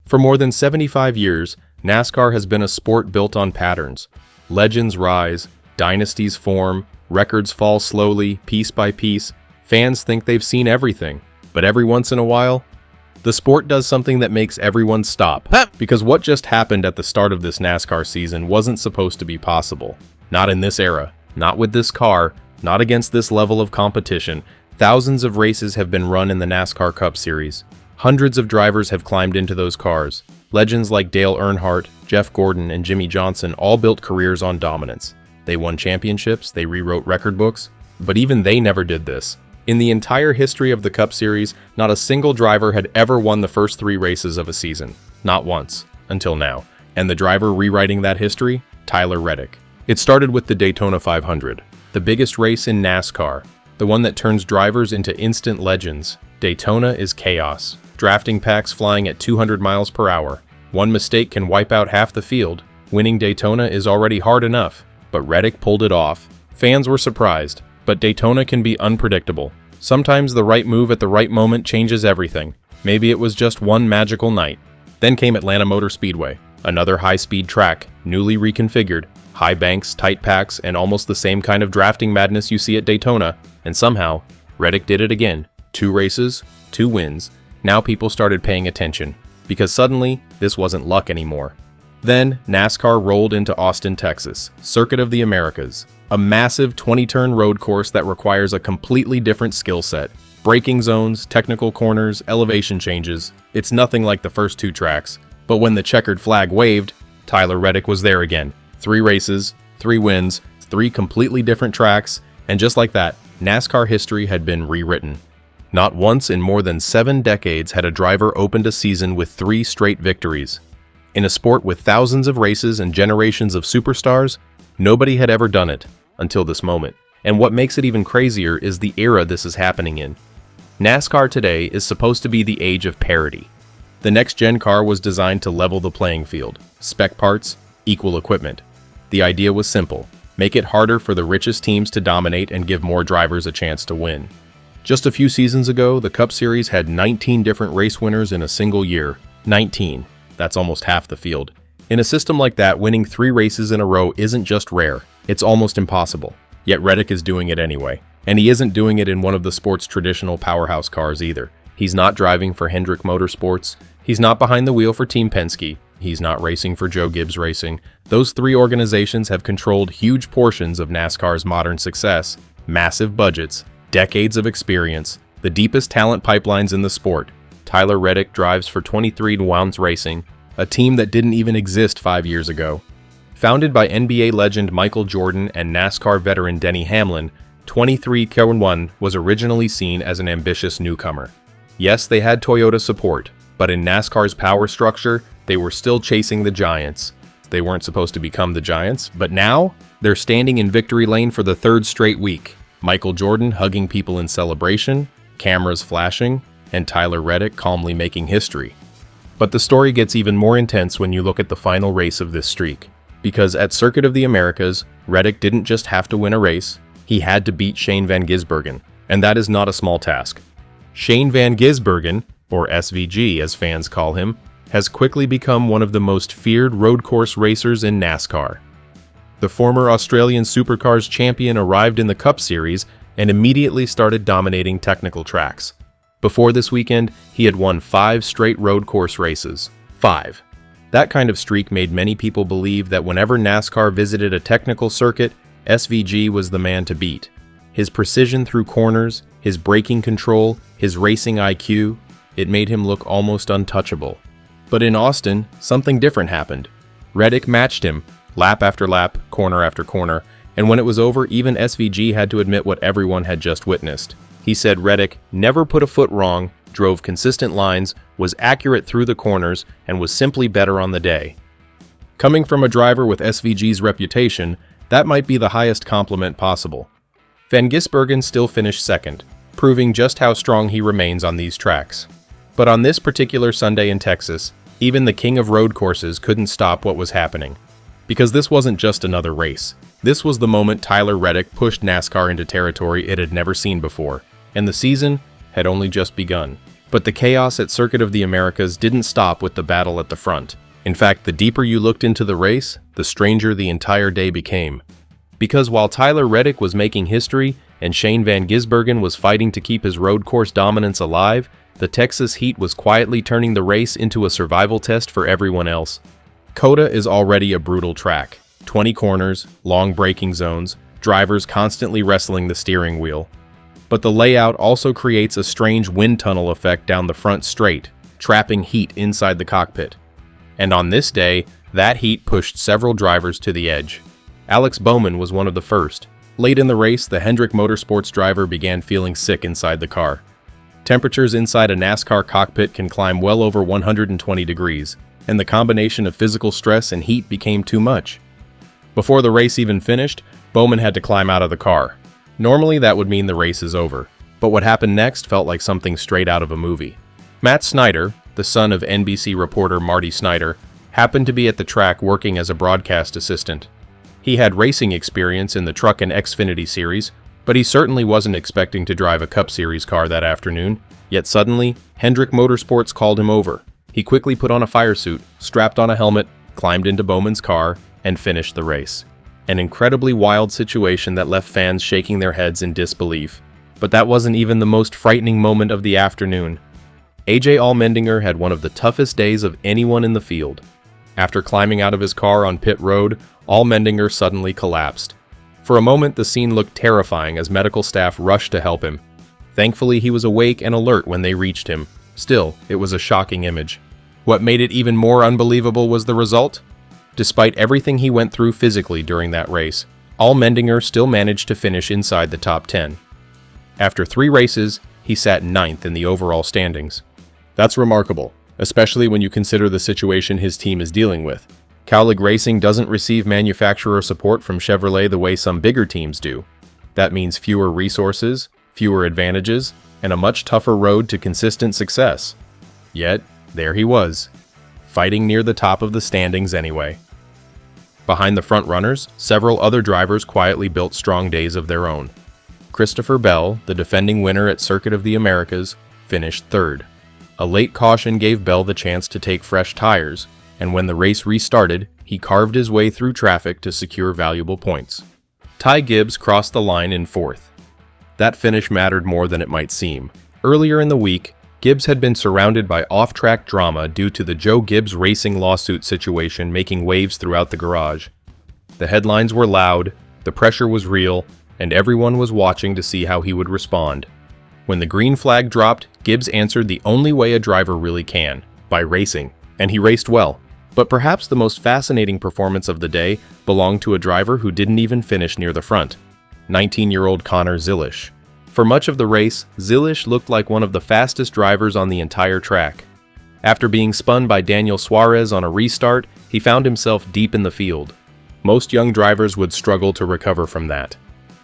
For more than 75 years, NASCAR has been a sport built on patterns. Legends rise, dynasties form, records fall slowly, piece by piece. Fans think they've seen everything, but every once in a while, the sport does something that makes everyone stop. Because what just happened at the start of this NASCAR season wasn't supposed to be possible. Not in this era, not with this car, not against this level of competition. Thousands of races have been run in the NASCAR Cup Series. Hundreds of drivers have climbed into those cars. Legends like Dale Earnhardt, Jeff Gordon, and Jimmy Johnson all built careers on dominance. They won championships, they rewrote record books, but even they never did this. In the entire history of the Cup Series, not a single driver had ever won the first 3 races of a season. Not once, until now. And the driver rewriting that history? Tyler Reddick. It started with the Daytona 500, the biggest race in NASCAR, the one that turns drivers into instant legends. Daytona is chaos. Drafting packs flying at 200 miles per hour. One mistake can wipe out half the field. Winning Daytona is already hard enough, but Reddick pulled it off. Fans were surprised, but Daytona can be unpredictable. Sometimes the right move at the right moment changes everything. Maybe it was just one magical night. Then came Atlanta Motor Speedway, another high-speed track, newly reconfigured, high banks, tight packs, and almost the same kind of drafting madness you see at Daytona. And somehow, Reddick did it again. 2 races, 2 wins. Now people started paying attention, because suddenly, this wasn't luck anymore. Then, NASCAR rolled into Austin, Texas, Circuit of the Americas, a massive 20-turn road course that requires a completely different skill set. Braking zones, technical corners, elevation changes. It's nothing like the first 2 tracks, but when the checkered flag waved, Tyler Reddick was there again. 3 races, 3 wins, 3 completely different tracks, and just like that, NASCAR history had been rewritten. Not once in more than 7 decades had a driver opened a season with 3 straight victories. In a sport with thousands of races and generations of superstars, nobody had ever done it until this moment. And what makes it even crazier is the era this is happening in. NASCAR today is supposed to be the age of parity. The next-gen car was designed to level the playing field. Spec parts, equal equipment. The idea was simple: make it harder for the richest teams to dominate and give more drivers a chance to win. Just a few seasons ago, the Cup Series had 19 different race winners in a single year. 19. That's almost half the field. In a system like that, winning 3 races in a row isn't just rare, it's almost impossible. Yet Reddick is doing it anyway. And he isn't doing it in one of the sport's traditional powerhouse cars either. He's not driving for Hendrick Motorsports. He's not behind the wheel for Team Penske. He's not racing for Joe Gibbs Racing. Those 3 organizations have controlled huge portions of NASCAR's modern success, massive budgets, decades of experience, the deepest talent pipelines in the sport. Tyler Reddick drives for 23 Wounds Racing, a team that didn't even exist 5 years ago. Founded by NBA legend Michael Jordan and NASCAR veteran Denny Hamlin, 23-1 was originally seen as an ambitious newcomer. Yes, they had Toyota support, but in NASCAR's power structure, they were still chasing the giants. They weren't supposed to become the giants, but now, they're standing in victory lane for the 3rd straight week. Michael Jordan hugging people in celebration, cameras flashing, and Tyler Reddick calmly making history. But the story gets even more intense when you look at the final race of this streak. Because at Circuit of the Americas, Reddick didn't just have to win a race, he had to beat Shane Van Gisbergen, and that is not a small task. Shane Van Gisbergen, or SVG as fans call him, has quickly become one of the most feared road course racers in NASCAR. The former Australian Supercars champion arrived in the Cup Series and immediately started dominating technical tracks. Before this weekend, he had won 5 straight road course races. 5. That kind of streak made many people believe that whenever NASCAR visited a technical circuit, SVG was the man to beat. His precision through corners, his braking control, his racing IQ, it made him look almost untouchable. But in Austin, something different happened. Reddick matched him, lap after lap, corner after corner, and when it was over, even SVG had to admit what everyone had just witnessed. He said Reddick never put a foot wrong, drove consistent lines, was accurate through the corners, and was simply better on the day. Coming from a driver with SVG's reputation, that might be the highest compliment possible. Van Gisbergen still finished second, proving just how strong he remains on these tracks. But on this particular Sunday in Texas, even the king of road courses couldn't stop what was happening. Because this wasn't just another race. This was the moment Tyler Reddick pushed NASCAR into territory it had never seen before, and the season had only just begun. But the chaos at Circuit of the Americas didn't stop with the battle at the front. In fact, the deeper you looked into the race, the stranger the entire day became. Because while Tyler Reddick was making history and Shane Van Gisbergen was fighting to keep his road course dominance alive, the Texas heat was quietly turning the race into a survival test for everyone else. COTA is already a brutal track. 20 corners, long braking zones, drivers constantly wrestling the steering wheel. But the layout also creates a strange wind tunnel effect down the front straight, trapping heat inside the cockpit. And on this day, that heat pushed several drivers to the edge. Alex Bowman was one of the first. Late in the race, the Hendrick Motorsports driver began feeling sick inside the car. Temperatures inside a NASCAR cockpit can climb well over 120 degrees, and the combination of physical stress and heat became too much. Before the race even finished, Bowman had to climb out of the car. Normally that would mean the race is over, but what happened next felt like something straight out of a movie. Matt Snyder, the son of NBC reporter Marty Snyder, happened to be at the track working as a broadcast assistant. He had racing experience in the Truck and Xfinity series, but he certainly wasn't expecting to drive a Cup Series car that afternoon. Yet suddenly, Hendrick Motorsports called him over. He quickly put on a fire suit, strapped on a helmet, climbed into Bowman's car, and finished the race. An incredibly wild situation that left fans shaking their heads in disbelief. But that wasn't even the most frightening moment of the afternoon. AJ Allmendinger had one of the toughest days of anyone in the field. After climbing out of his car on pit road, Allmendinger suddenly collapsed. For a moment, the scene looked terrifying as medical staff rushed to help him. Thankfully, he was awake and alert when they reached him. Still, it was a shocking image. What made it even more unbelievable was the result. Despite everything he went through physically during that race, Allmendinger still managed to finish inside the top 10. After 3 races, he sat 9th in the overall standings. That's remarkable, especially when you consider the situation his team is dealing with. Cowlick Racing doesn't receive manufacturer support from Chevrolet the way some bigger teams do. That means fewer resources, fewer advantages, and a much tougher road to consistent success. Yet, there he was, fighting near the top of the standings anyway. Behind the front runners, several other drivers quietly built strong days of their own. Christopher Bell, the defending winner at Circuit of the Americas, finished 3rd. A late caution gave Bell the chance to take fresh tires, and when the race restarted, he carved his way through traffic to secure valuable points. Ty Gibbs crossed the line in 4th. That finish mattered more than it might seem. Earlier in the week, Gibbs had been surrounded by off-track drama due to the Joe Gibbs Racing lawsuit situation making waves throughout the garage. The headlines were loud, the pressure was real, and everyone was watching to see how he would respond. When the green flag dropped, Gibbs answered the only way a driver really can, by racing, and he raced well. But perhaps the most fascinating performance of the day belonged to a driver who didn't even finish near the front, 19-year-old Connor Zilisch. For much of the race, Zilisch looked like one of the fastest drivers on the entire track. After being spun by Daniel Suarez on a restart, he found himself deep in the field. Most young drivers would struggle to recover from that.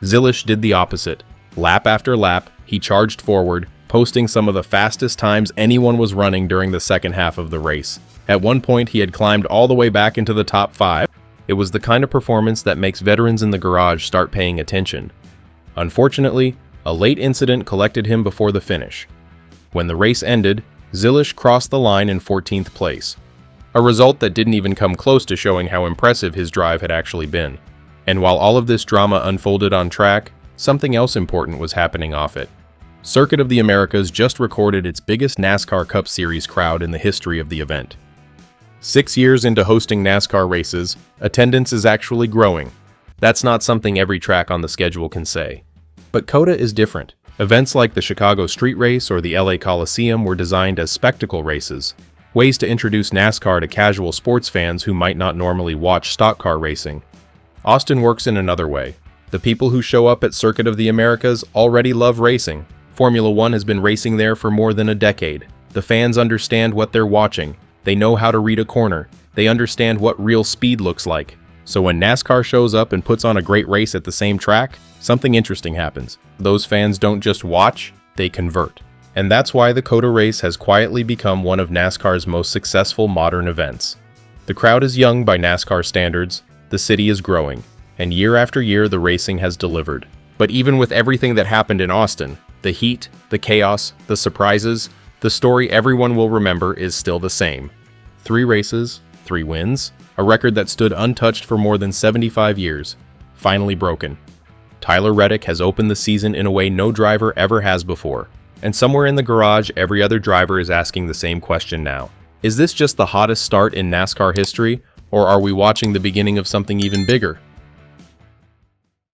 Zilisch did the opposite. Lap after lap, he charged forward, posting some of the fastest times anyone was running during the second half of the race. At one point, he had climbed all the way back into the top 5. It was the kind of performance that makes veterans in the garage start paying attention. Unfortunately, a late incident collected him before the finish. When the race ended, Zilisch crossed the line in 14th place. A result that didn't even come close to showing how impressive his drive had actually been. And while all of this drama unfolded on track, something else important was happening off it. Circuit of the Americas just recorded its biggest NASCAR Cup Series crowd in the history of the event. 6 years into hosting NASCAR races, attendance is actually growing. That's not something every track on the schedule can say. But COTA is different. Events like the Chicago Street Race or the LA Coliseum were designed as spectacle races, ways to introduce NASCAR to casual sports fans who might not normally watch stock car racing. Austin works in another way. The people who show up at Circuit of the Americas already love racing. Formula One has been racing there for more than a decade. The fans understand what they're watching. They know how to read a corner. They understand what real speed looks like. So when NASCAR shows up and puts on a great race at the same track, something interesting happens. Those fans don't just watch, they convert. And that's why the COTA race has quietly become one of NASCAR's most successful modern events. The crowd is young by NASCAR standards, the city is growing, and year after year the racing has delivered. But even with everything that happened in Austin, the heat, the chaos, the surprises, The story everyone will remember is still the same. 3 races, 3 wins, a record that stood untouched for more than 75 years, finally broken. Tyler Reddick has opened the season in a way no driver ever has before, and somewhere in the garage, every other driver is asking the same question now. Is this just the hottest start in NASCAR history, or are we watching the beginning of something even bigger?